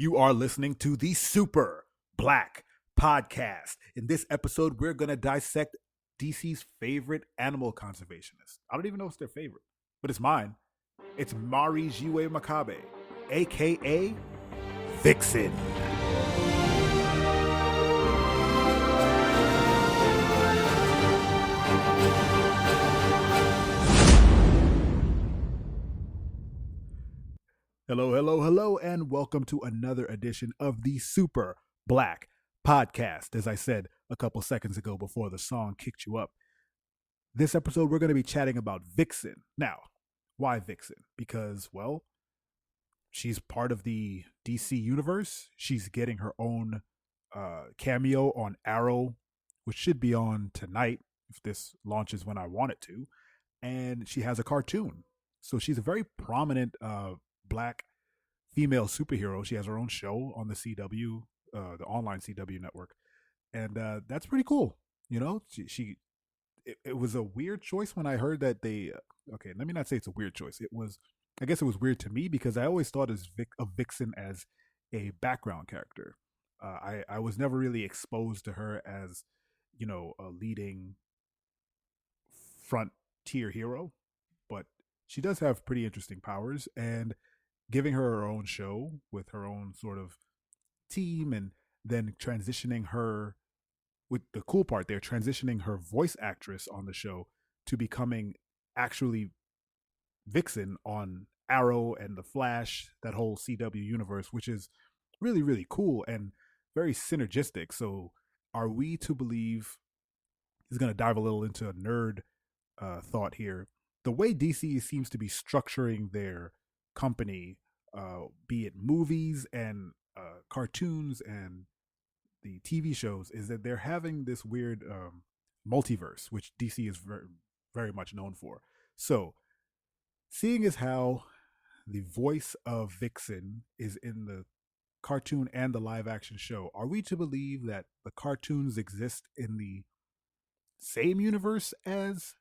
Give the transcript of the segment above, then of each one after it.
You are listening to the Super Black Podcast. In this episode, we're going to dissect DC's favorite animal conservationist. I don't even know if it's their favorite, but it's mine. It's Jiwe Macabe, a.k.a. Vixen. Hello, and welcome to another edition of the Super Black Podcast. As I said a couple seconds ago before the song kicked you up, this episode we're going to be chatting about Vixen. Now, why Vixen? Because, well, she's part of the DC universe. She's getting her own cameo on Arrow, which should be on tonight if this launches when I want it to. And she has a cartoon. So she's a very prominent Black female superhero. She has her own show on the CW, the online CW network, and that's pretty cool. You know, it was a weird choice when I heard that they. Okay, let me not say it's a weird choice. I guess it was weird to me because I always thought of Vixen as a background character. I was never really exposed to her as, you know, a leading frontier hero, but she does have pretty interesting powers, and giving her own show with her own sort of team, and then transitioning her, with the cool part there, transitioning her voice actress on the show to becoming actually Vixen on Arrow and The Flash, that whole CW universe, which is really, really cool and very synergistic. So are we to believe, he's going to dive a little into a nerd thought here, the way DC seems to be structuring their company, be it movies and cartoons and the TV shows, is that they're having this weird multiverse, which DC is very, very much known for. So, seeing as how the voice of Vixen is in the cartoon and the live action show, are we to believe that the cartoons exist in the same universe as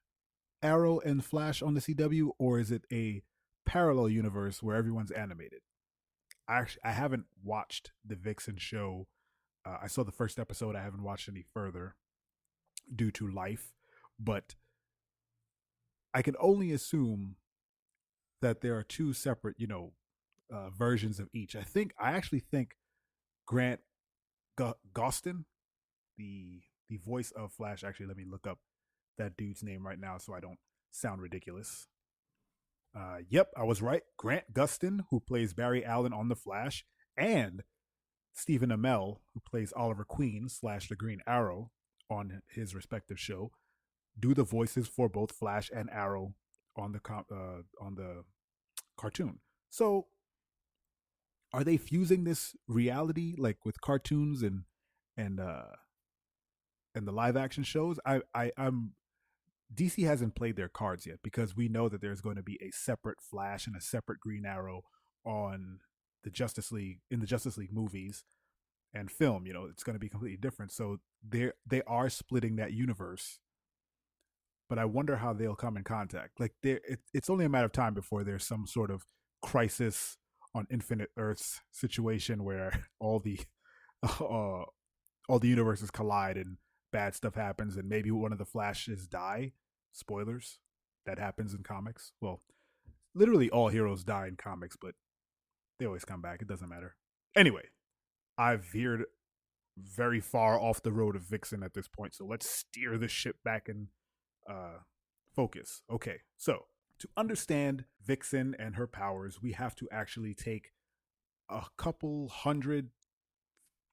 Arrow and Flash on the CW, or is it a parallel universe where everyone's animated? I haven't watched the Vixen show. I saw the first episode. I haven't watched any further due to life, but I can only assume that there are two separate, you know, versions of each. I actually think Grant Gustin, the voice of Flash. Actually, let me look up that dude's name right now so I don't sound ridiculous. Yep, I was right. Grant Gustin, who plays Barry Allen on The Flash, and Stephen Amell, who plays Oliver Queen / the Green Arrow on his respective show, do the voices for both Flash and Arrow on the cartoon. So, are they fusing this reality like with cartoons and the live action shows? I'm DC hasn't played their cards yet, because we know that there's going to be a separate Flash and a separate Green Arrow on the Justice League, in the Justice League movies and film. You know, it's going to be completely different. So they are splitting that universe, but I wonder how they'll come in contact. Like, it's only a matter of time before there's some sort of crisis on Infinite Earths situation where all the universes collide and bad stuff happens, and maybe one of the Flashes die. Spoilers, that happens in comics. Well, literally all heroes die in comics, but they always come back. It doesn't matter. Anyway, I've veered very far off the road of Vixen at this point, so let's steer the ship back in focus. Okay, so to understand Vixen and her powers, we have to actually take a couple hundred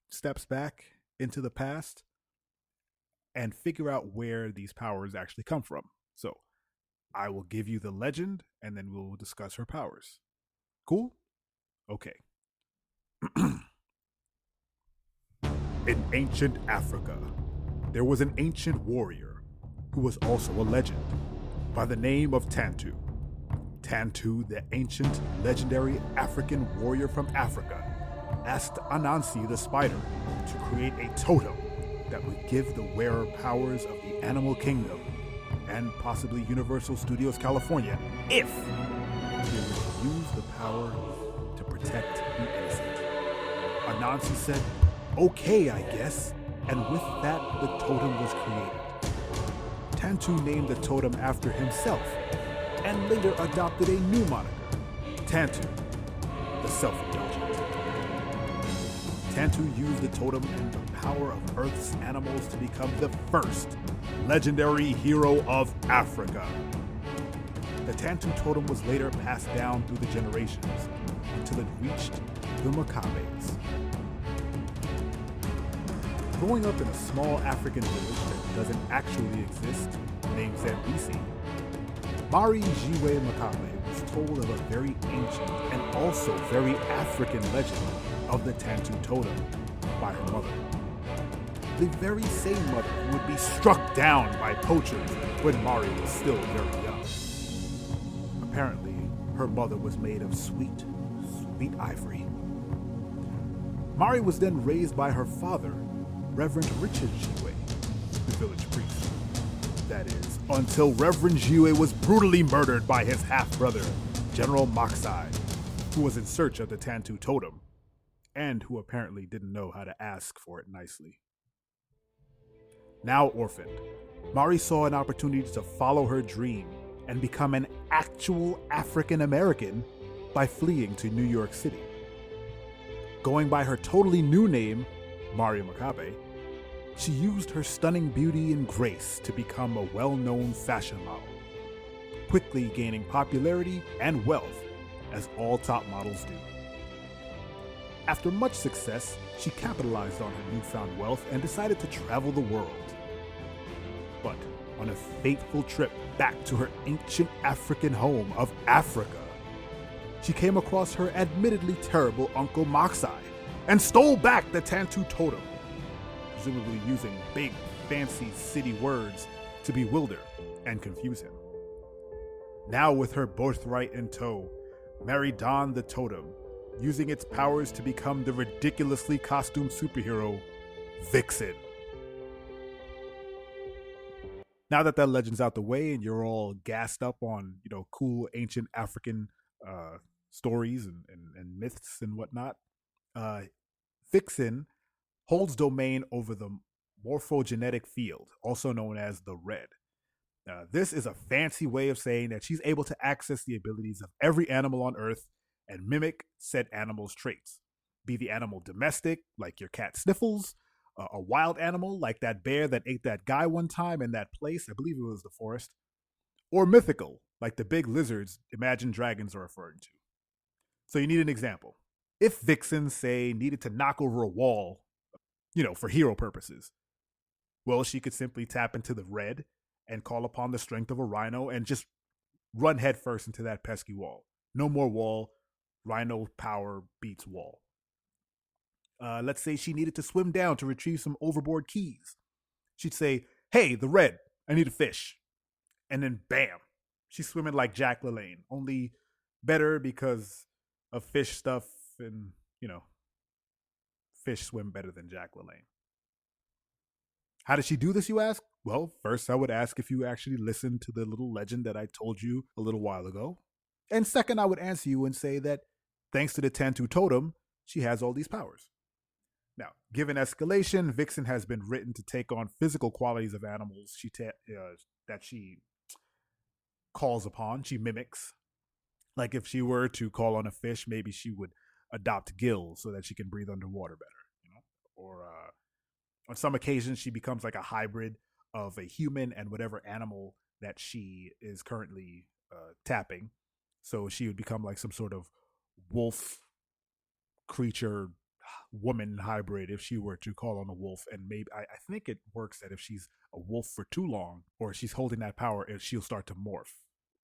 steps back into the past and figure out where these powers actually come from. So I will give you the legend, and then we'll discuss her powers. Cool? Okay. In ancient Africa, there was an ancient warrior who was also a legend by the name of Tantu. Tantu, the ancient, legendary African warrior from Africa, asked Anansi the spider to create a totem that would give the wearer powers of the animal kingdom and possibly Universal Studios California if they would use the power to protect the innocent. Anansi said, "Okay, I guess," and with that, the totem was created. Tantu named the totem after himself, and later adopted a new moniker, Tantu, the self-indulgent. Tantu used the totem and the power of Earth's animals to become the first legendary hero of Africa. The Tantu totem was later passed down through the generations until it reached the Macabes. Growing up in a small African village that doesn't actually exist, named Zambesi, Mari Jiwe Macabe was told of a very ancient and also very African legend of the Tantu totem by her mother. The very same mother who would be struck down by poachers when Mari was still very young. Apparently, her mother was made of sweet, sweet ivory. Mari was then raised by her father, Reverend Richard Jiwe, the village priest. That is, until Reverend Jiwe was brutally murdered by his half-brother, General Macabe, who was in search of the Tantu totem, and who apparently didn't know how to ask for it nicely. Now orphaned, Mari saw an opportunity to follow her dream and become an actual African American by fleeing to New York City. Going by her totally new name, Mari Macabe, she used her stunning beauty and grace to become a well-known fashion model, quickly gaining popularity and wealth as all top models do. After much success, she capitalized on her newfound wealth and decided to travel the world. But on a fateful trip back to her ancient African home of Africa, she came across her admittedly terrible Uncle Macabe and stole back the Tantu totem, presumably using big, fancy city words to bewilder and confuse him. Now with her birthright in tow, Mary donned the totem, using its powers to become the ridiculously costumed superhero, Vixen. Now that legend's out the way and you're all gassed up on, cool ancient African stories and myths and whatnot, Vixen holds domain over the morphogenetic field, also known as the red. This is a fancy way of saying that she's able to access the abilities of every animal on Earth and mimic said animal's traits. Be the animal domestic, like your cat Sniffles, a wild animal, like that bear that ate that guy one time in that place, I believe it was the forest, or mythical, like the big lizards Imagine Dragons are referring to. So you need an example. If Vixen, say, needed to knock over a wall, for hero purposes, well, she could simply tap into the red and call upon the strength of a rhino and just run headfirst into that pesky wall. No more wall. Rhino power beats wall. Let's say she needed to swim down to retrieve some overboard keys. She'd say, "Hey, the red, I need a fish." And then bam, she's swimming like Jack LaLanne, only better because of fish stuff and, fish swim better than Jack LaLanne. How did she do this, you ask? Well, first I would ask if you actually listened to the little legend that I told you a little while ago. And second, I would answer you and say that thanks to the Tantu totem, she has all these powers. Now, given escalation, Vixen has been written to take on physical qualities of animals that she calls upon, she mimics. Like if she were to call on a fish, maybe she would adopt gills so that she can breathe underwater better, Or on some occasions, she becomes like a hybrid of a human and whatever animal that she is currently tapping. So she would become like some sort of wolf creature woman hybrid if she were to call on a wolf. And maybe I think it works that if she's a wolf for too long or she's holding that power, she'll start to morph.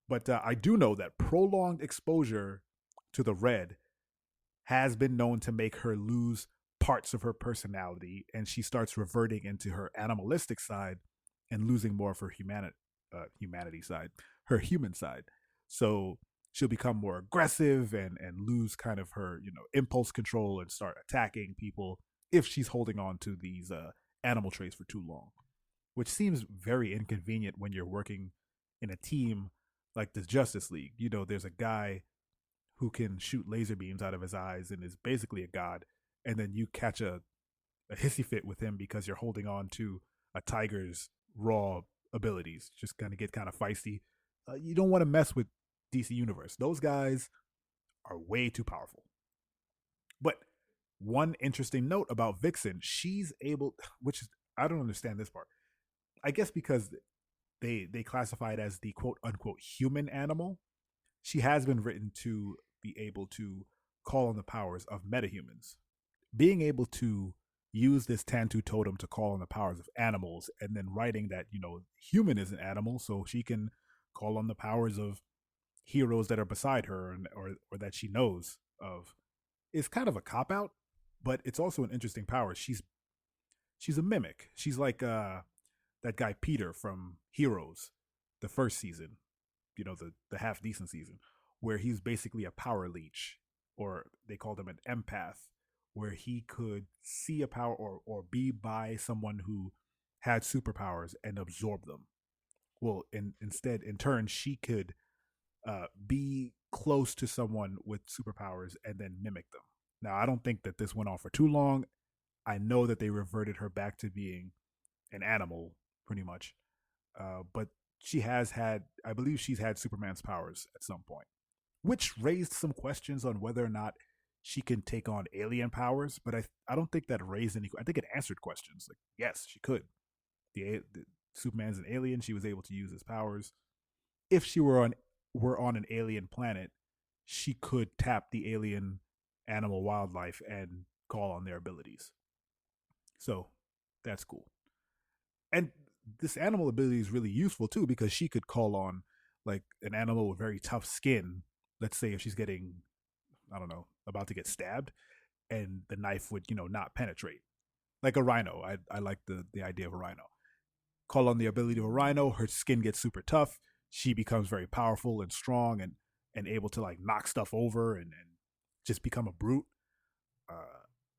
But I do know that prolonged exposure to the red has been known to make her lose parts of her personality, and she starts reverting into her animalistic side and losing more of her humanity side, her human side. So she'll become more aggressive and lose kind of her, impulse control and start attacking people if she's holding on to these animal traits for too long, which seems very inconvenient when you're working in a team like the Justice League. There's a guy who can shoot laser beams out of his eyes and is basically a god. and then you catch a hissy fit with him because you're holding on to a tiger's raw abilities. Just kind of get kind of feisty. You don't want to mess with DC Universe. Those guys are way too powerful. But one interesting note about Vixen, she's able, which is, I don't understand this part. I guess because they classify it as the quote unquote human animal. She has been written to be able to call on the powers of metahumans. Being able to use this Tantu totem to call on the powers of animals, and then writing that, human is an animal, so she can call on the powers of heroes that are beside her, or that she knows of, is kind of a cop out, but it's also an interesting power. She's a mimic. She's like that guy Peter from Heroes, the first season, the half decent season, where he's basically a power leech, or they called him an empath, where he could see a power, or be by someone who had superpowers and absorb them. Well, instead, in turn, she could be close to someone with superpowers and then mimic them. Now, I don't think that this went on for too long. I know that they reverted her back to being an animal, pretty much. But I believe she's had Superman's powers at some point, which raised some questions on whether or not she can take on alien powers. But I don't think that raised any. I think it answered questions. Like, yes, she could. The Superman's an alien. She was able to use his powers. If she were on an alien planet, she could tap the alien animal wildlife and call on their abilities. So that's cool. And this animal ability is really useful too, because she could call on like an animal with very tough skin. Let's say if she's getting, I don't know, about to get stabbed, and the knife would, not penetrate. Like a rhino. I like the idea of a rhino. Call on the ability of a rhino, her skin gets super tough. She becomes very powerful and strong, and able to like knock stuff over, and just become a brute.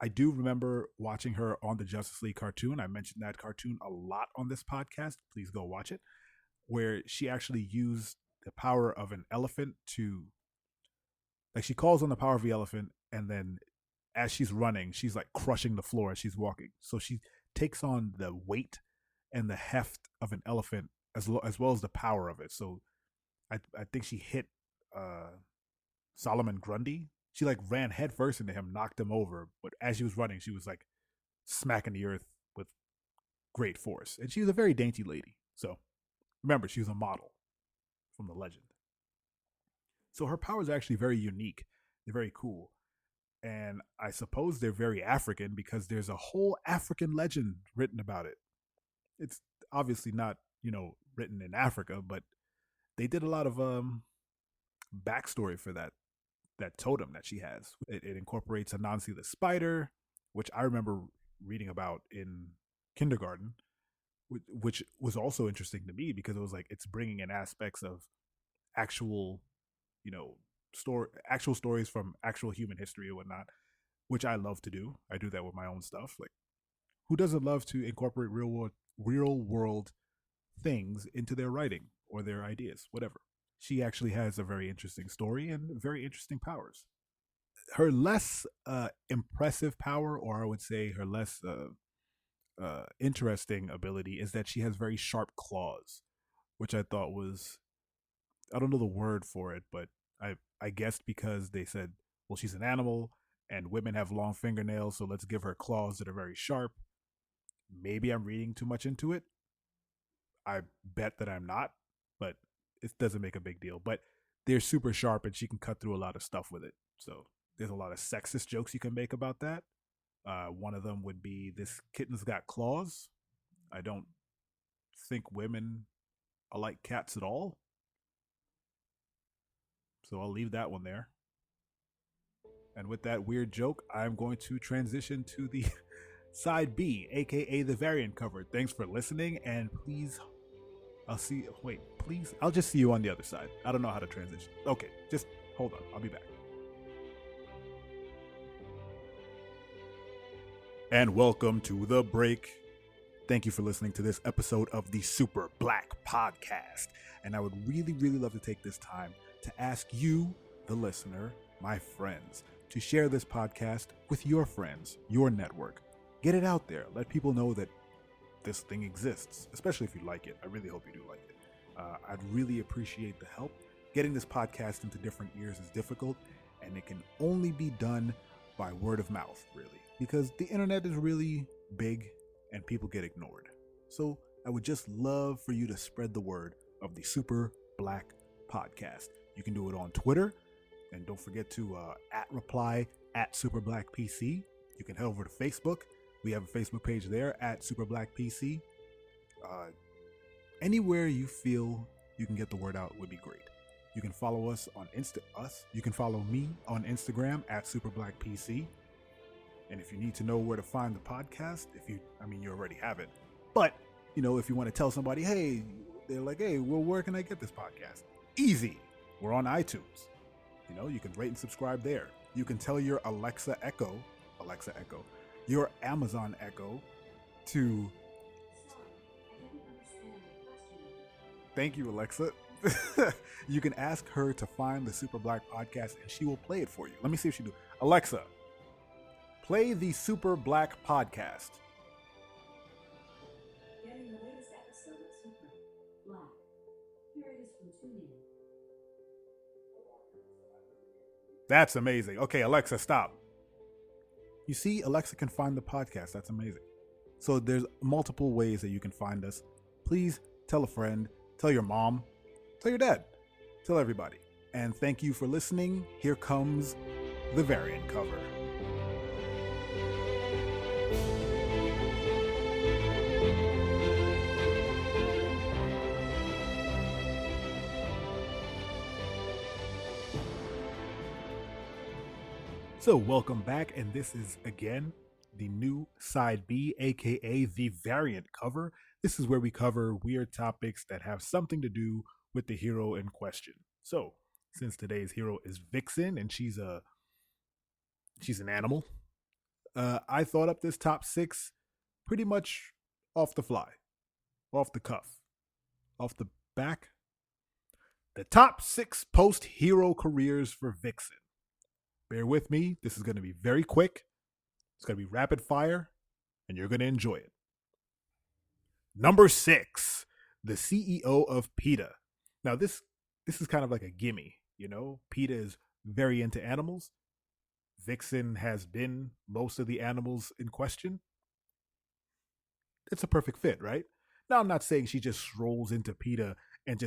I do remember watching her on the Justice League cartoon. I mentioned that cartoon a lot on this podcast. Please go watch it. Where she actually used the power of an elephant to, like, she calls on the power of the elephant, and then as she's running, she's like crushing the floor as she's walking. So she takes on the weight and the heft of an elephant, as well as the power of it. So I think she hit Solomon Grundy. She like ran headfirst into him, knocked him over, but as she was running, she was like smacking the earth with great force. And she was a very dainty lady. So remember, she was a model from the legend. So her powers are actually very unique. They're very cool. And I suppose they're very African, because there's a whole African legend written about it. It's obviously not, written in Africa, but they did a lot of backstory for that totem that she has. It incorporates Anansi the spider, which I remember reading about in kindergarten, which was also interesting to me, because it was like it's bringing in aspects of actual, actual stories from actual human history or whatnot, which I love to do. I do that with my own stuff. Like, who doesn't love to incorporate real world things into their writing or their ideas, whatever? She actually has a very interesting story and very interesting powers. Her less impressive power, or I would say her less interesting ability, is that she has very sharp claws, which I thought was, I don't know the word for it, but I guessed because they said, well, she's an animal and women have long fingernails, so let's give her claws that are very sharp. Maybe I'm reading too much into it. I bet that I'm not, but it doesn't make a big deal. But they're super sharp, and she can cut through a lot of stuff with it. So there's a lot of sexist jokes you can make about that. One of them would be, this kitten's got claws. I don't think women are like cats at all. So I'll leave that one there. And with that weird joke, I'm going to transition to the side B, aka the variant cover. Thanks for listening, and please, I'll just see you on the other side. I don't know how to transition. Okay, just hold on. I'll be back. And welcome to the break. Thank you for listening to this episode of the Super Black Podcast. And I would really, really love to take this time to ask you, the listener, my friends, to share this podcast with your friends, your network. Get it out there. Let people know that this thing exists, especially if you like it. I really hope you do like it. I'd really appreciate the help. Getting this podcast into different ears is difficult, and it can only be done by word of mouth, really, because the internet is really big and people get ignored. So I would just love for you to spread the word of the Super Black Podcast. You can do it on Twitter, and don't forget to reply at Super Black PC. You can head over to Facebook. We have a Facebook page there at Super Black PC. Anywhere you feel you can get the word out would be great. You can follow us on You can follow me on Instagram at SuperBlackPC. And if you need to know where to find the podcast, you already have it. But, if you want to tell somebody, hey, they're like, hey, well, where can I get this podcast? Easy. We're on iTunes. You can rate and subscribe there. You can tell your Alexa Echo, your Amazon Echo to... Thank you, Alexa. You can ask her to find the Super Black Podcast and she will play it for you. Let me see if she do. Alexa, play the Super Black Podcast. Getting the latest episode of Super Black. Here it is from TuneIn. That's amazing. Okay, Alexa, stop. You see, Alexa can find the podcast. That's amazing. So there's multiple ways that you can find us. Please tell a friend, tell your mom, tell your dad, tell everybody. And thank you for listening. Here comes the variant cover. So welcome back, and this is, again, the new Side B, aka the variant cover. This is where we cover weird topics that have something to do with the hero in question. So, since today's hero is Vixen, and she's an animal, I thought up this top 6 pretty much off the fly, off the cuff, off the back. The top 6 post-hero careers for Vixen. Bear with me. This is going to be very quick. It's going to be rapid fire, and you're going to enjoy it. Number 6, the CEO of PETA. Now, this is kind of like a gimme, PETA is very into animals. Vixen has been most of the animals in question. It's a perfect fit, right? Now, I'm not saying she just strolls into PETA and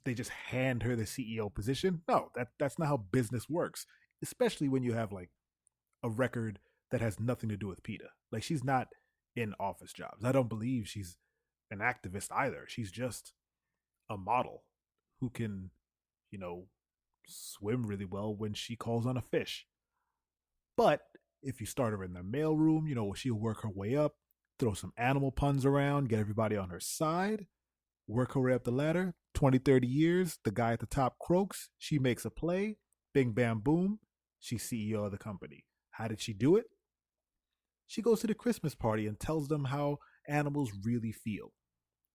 they just hand her the CEO position. No, that's not how business works. Especially when you have like a record that has nothing to do with PETA. Like, she's not in office jobs. I don't believe she's an activist either. She's just a model who can, swim really well when she calls on a fish. But if you start her in the mailroom, she'll work her way up, throw some animal puns around, get everybody on her side, work her way up the ladder. 20, 30 years, the guy at the top croaks, she makes a play, bing, bam, boom. She's CEO of the company. How did she do it? She goes to the Christmas party and tells them how animals really feel.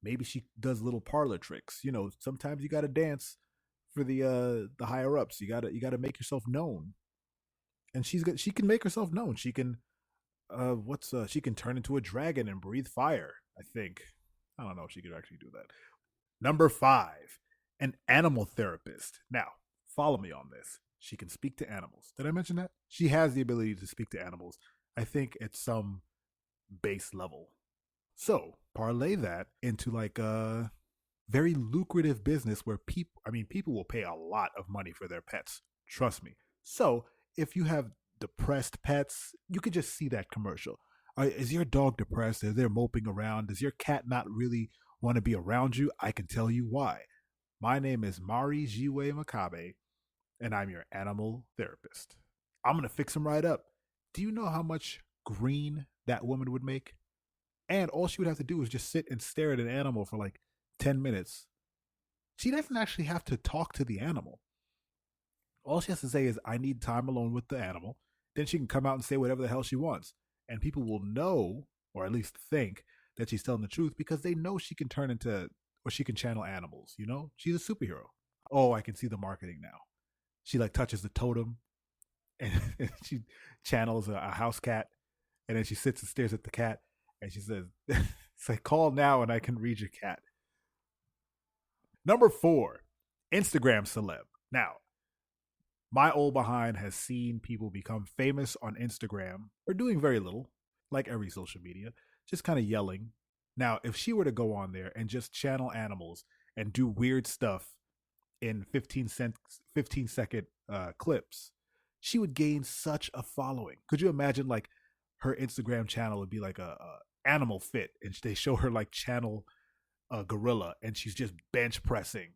Maybe she does little parlor tricks. Sometimes you got to dance for the higher ups. You got to make yourself known. And she can make herself known. She can she can turn into a dragon and breathe fire, I think. I don't know if she could actually do that. Number 5, an animal therapist. Now, follow me on this. She can speak to animals. Did I mention that? She has the ability to speak to animals, I think, at some base level. So, parlay that into like a very lucrative business where people will pay a lot of money for their pets. Trust me. So, if you have depressed pets, you could just see that commercial. Is your dog depressed? Is they moping around? Does your cat not really want to be around you? I can tell you why. My name is Mari Jiwe Macabe, and I'm your animal therapist. I'm going to fix him right up. Do you know how much green that woman would make? And all she would have to do is just sit and stare at an animal for like 10 minutes. She doesn't actually have to talk to the animal. All she has to say is, I need time alone with the animal. Then she can come out and say whatever the hell she wants. And people will know, or at least think, that she's telling the truth because they know she can turn into, or she can channel animals, She's a superhero. Oh, I can see the marketing now. She like touches the totem. and, and she channels a house cat, and then she sits and stares at the cat, and she says, "It's like call now, and I can read your cat." Number four, Instagram celeb. Now, my old behind has seen people become famous on Instagram for doing very little, like every social media, just kind of yelling. Now, if she were to go on there and just channel animals and do weird stuff in 15-second clips, she would gain such a following. Could you imagine like her Instagram channel would be like a animal fit, and they show her like channel a gorilla, and she's just bench pressing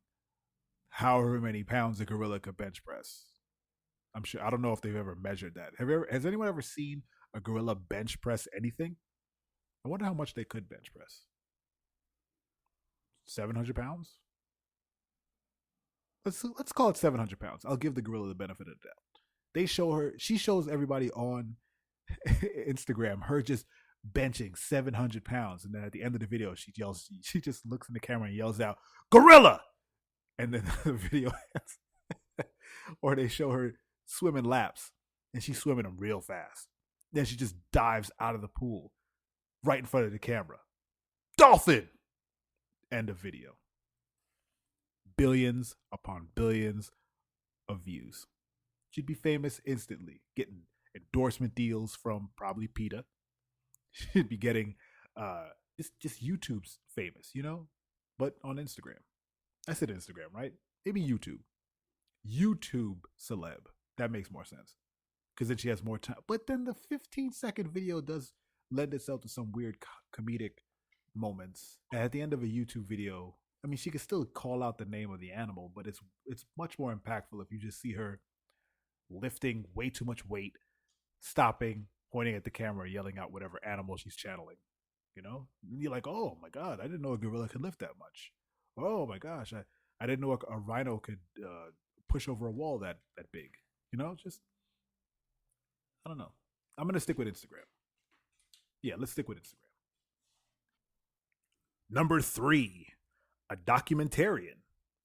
however many pounds a gorilla could bench press. I'm sure. I don't know if they've ever measured that. Has anyone ever seen a gorilla bench press anything? I wonder how much they could bench press. 700 pounds. Let's call it 700 pounds. I'll give the gorilla the benefit of the doubt. They show her. She shows everybody on Instagram her just benching 700 pounds, and then at the end of the video, she yells. She just looks in the camera and yells out, "Gorilla!" And then the video ends. Or they show her swimming laps, and she's swimming them real fast. Then she just dives out of the pool right in front of the camera. Dolphin! End of video. Billions upon billions of views. She'd be famous instantly, getting endorsement deals from probably PETA. She'd be getting just YouTube's famous, but on Instagram. I said Instagram, right? Maybe YouTube. YouTube celeb. That makes more sense because then she has more time. But then the 15-second video does lend itself to some weird comedic moments. And at the end of a YouTube video, I mean, she could still call out the name of the animal, but it's much more impactful if you just see her lifting way too much weight, stopping, pointing at the camera, yelling out whatever animal she's channeling. And you're like, oh my god, I didn't know a gorilla could lift that much. Oh my gosh, I didn't know a rhino could push over a wall that big. Just I don't know. I'm gonna stick with Instagram. Yeah, let's stick with Instagram. Number three, a documentarian.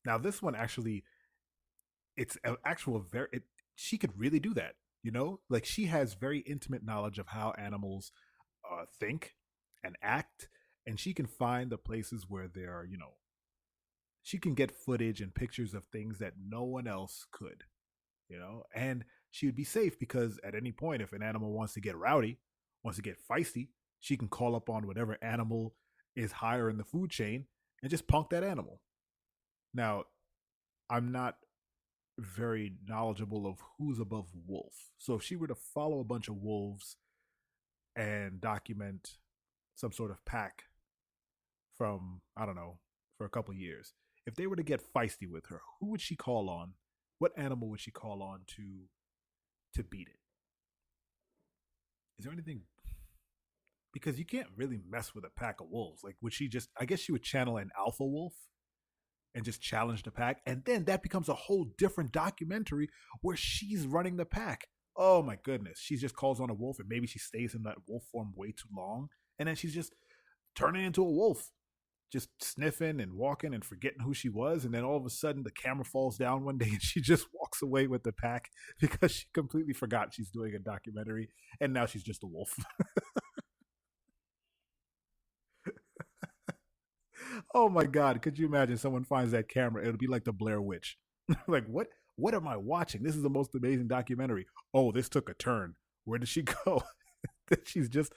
Now this one actually, it's an actual very. She could really do that. Like she has very intimate knowledge of how animals think and act, and she can find the places where there are. She can get footage and pictures of things that no one else could. And she would be safe because at any point, if an animal wants to get rowdy, wants to get feisty, she can call up on whatever animal is higher in the food chain and just punk that animal. Now, I'm not very knowledgeable of who's above wolf. So if she were to follow a bunch of wolves and document some sort of pack from, I don't know, for a couple of years, if they were to get feisty with her, who would she call on? What animal would she call on to beat it? Is there anything? Because you can't really mess with a pack of wolves. Like, would she just? I guess she would channel an alpha wolf and just challenge the pack, and then that becomes a whole different documentary where she's running the pack. Oh my goodness, she just calls on a wolf, and maybe she stays in that wolf form way too long, and then she's just turning into a wolf, just sniffing and walking and forgetting who she was, and then all of a sudden the camera falls down one day and she just walks away with the pack because she completely forgot she's doing a documentary, and now she's just a wolf. Oh my god, could you imagine someone finds that camera? It'll be like the Blair Witch. Like, what am I watching? This is the most amazing documentary. Oh, this took a turn. Where did she go? she's just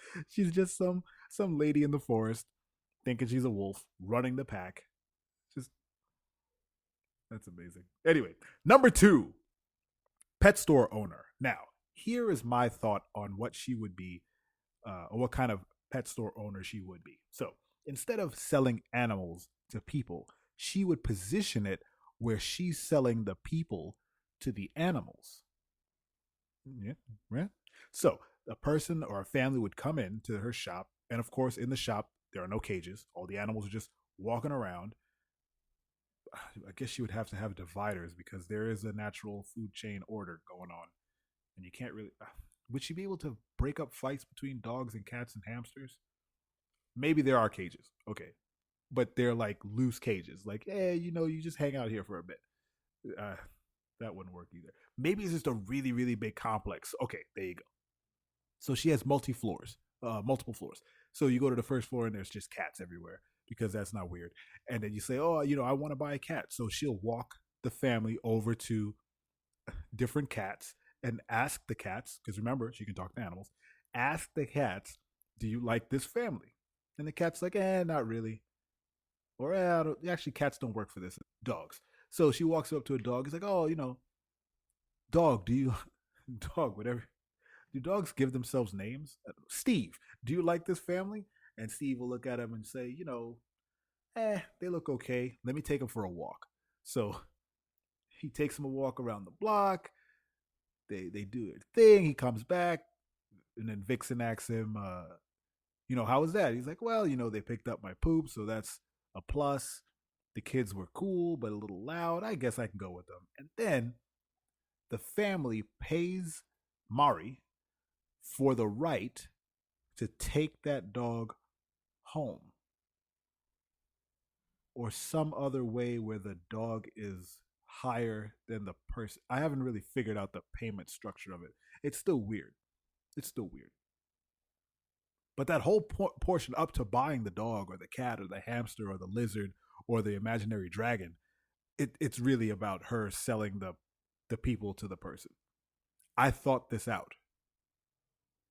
some lady in the forest thinking she's a wolf running the pack. Just That's amazing. Anyway, number two, pet store owner. Now, here is my thought on what she would be, or what kind of pet store owner she would be. So instead of selling animals to people, she would position it where she's selling the people to the animals. Yeah, yeah. So a person or a family would come in to her shop, and of course, in the shop there are no cages. All the animals are just walking around. I guess she would have to have dividers because there is a natural food chain order going on, and you can't really. Would she be able to break up fights between dogs and cats and hamsters? Maybe there are cages, okay, but they're like loose cages. Like, hey, you just hang out here for a bit. Uh, That wouldn't work either. Maybe it's just a really, really big complex. Okay, there you go. So she has multiple floors. So you go to the first floor and there's just cats everywhere because that's not weird. And then you say, oh, I want to buy a cat. So she'll walk the family over to different cats and ask the cats, because remember, she can talk to animals, ask the cats, do you like this family? And the cat's like, not really. Or, actually, cats don't work for this. Dogs. So she walks up to a dog. He's like, oh, dog, do you, dog, whatever. Do dogs give themselves names? Steve, do you like this family? And Steve will look at him and say, they look okay. Let me take them for a walk. So he takes him a walk around the block. They do their thing. He comes back, and then Vixen asks him, how was that? He's like, well, they picked up my poop, so that's a plus. The kids were cool, but a little loud. I guess I can go with them. And then the family pays Mari for the right to take that dog home, or some other way where the dog is higher than the person. I haven't really figured out the payment structure of it. It's still weird. It's still weird. But that whole portion up to buying the dog or the cat or the hamster or the lizard or the imaginary dragon, it's really about her selling the people to the person. I thought this out.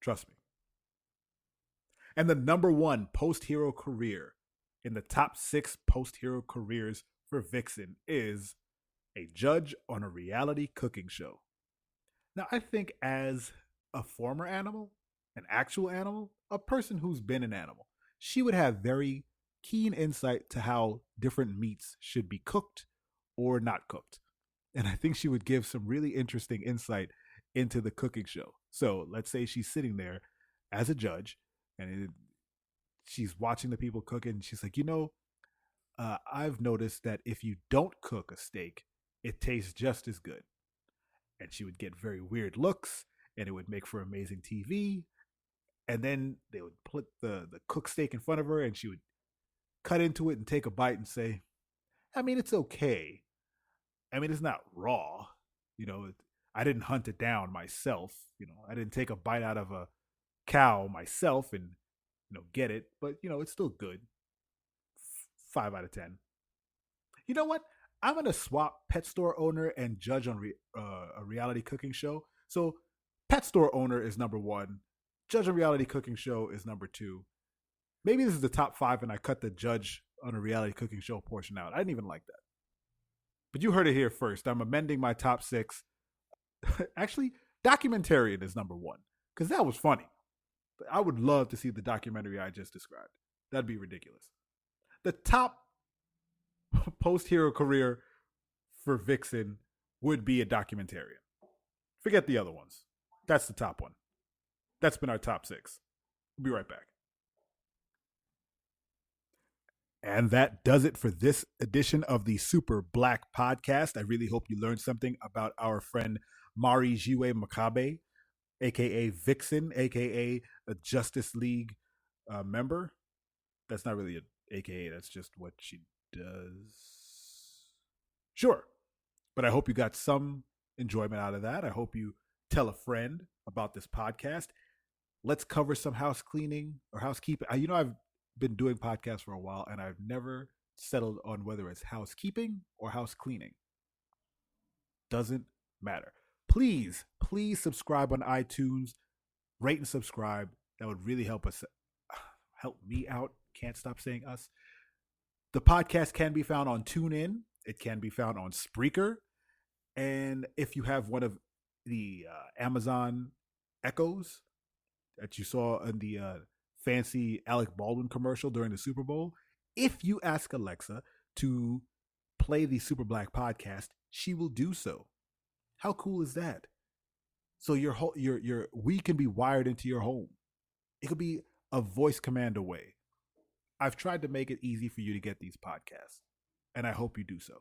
Trust me. And the number one post hero career in the top 6 post hero careers for Vixen is a judge on a reality cooking show. Now, I think as a former animal, an actual animal, a person who's been an animal, she would have very keen insight to how different meats should be cooked or not cooked. And I think she would give some really interesting insight into the cooking show. So let's say she's sitting there as a judge and she's watching the people cooking. And she's like, I've noticed that if you don't cook a steak, it tastes just as good. And she would get very weird looks, and it would make for amazing TV. And then they would put the cooked steak in front of her, and she would cut into it and take a bite and say, I mean, it's okay. I mean, it's not raw. I didn't hunt it down myself. I didn't take a bite out of a cow myself and, get it. But, it's still good. 5 out of 10. You know what? I'm going to swap pet store owner and judge on a reality cooking show. So pet store owner is number 1. Judge on reality cooking show is number 2. Maybe this is the top 5 and I cut the judge on a reality cooking show portion out. I didn't even like that. But you heard it here first. I'm amending my top 6. Actually, documentarian is number 1 because that was funny. I would love to see the documentary I just described. That'd be ridiculous. The top post-hero career for Vixen would be a documentarian. Forget the other ones. That's the top one. That's been our top 6. We'll be right back. And that does it for this edition of the Super Black Podcast. I really hope you learned something about our friend Mari Jiwe Macabe, a.k.a. Vixen, a.k.a. a Justice League member. That's not really an a.k.a. That's just what she does. Sure. But I hope you got some enjoyment out of that. I hope you tell a friend about this podcast. Let's cover some house cleaning or housekeeping. I've been doing podcasts for a while and I've never settled on whether it's housekeeping or house cleaning. Doesn't matter. Please subscribe on iTunes. Rate and subscribe. That would really help me out. Can't stop saying us. The podcast can be found on TuneIn. It can be found on Spreaker. And if you have one of the Amazon Echoes that you saw in the fancy Alec Baldwin commercial during the Super Bowl, if you ask Alexa to play the Super Black Podcast, she will do so. How cool is that? So your we can be wired into your home. It could be a voice command away. I've tried to make it easy for you to get these podcasts, and I hope you do so.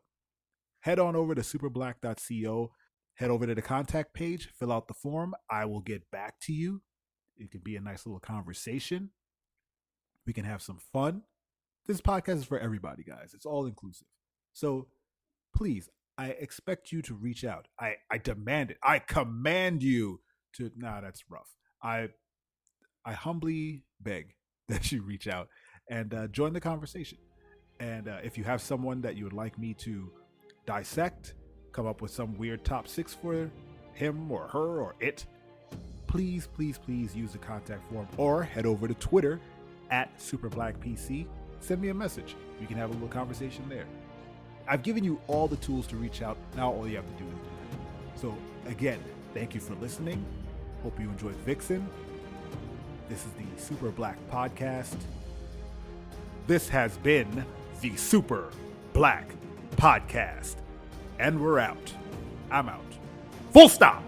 Head on over to superblack.co. Head over to the contact page, fill out the form. I will get back to you. It could be a nice little conversation. We can have some fun. This podcast is for everybody, guys. It's all inclusive. So please, I expect you to reach out. I demand it. I command you to. Nah, that's rough. I humbly beg that you reach out and join the conversation. And if you have someone that you would like me to dissect, come up with some weird top six for him or her or it, please, please, please use the contact form or head over to Twitter at SuperBlackPC. Send me a message. We can have a little conversation there. I've given you all the tools to reach out. Now all you have to do is do that. So again, thank you for listening. Hope you enjoyed Vixen. This is the Super Black Podcast. This has been the Super Black Podcast. And we're out. I'm out. Full stop.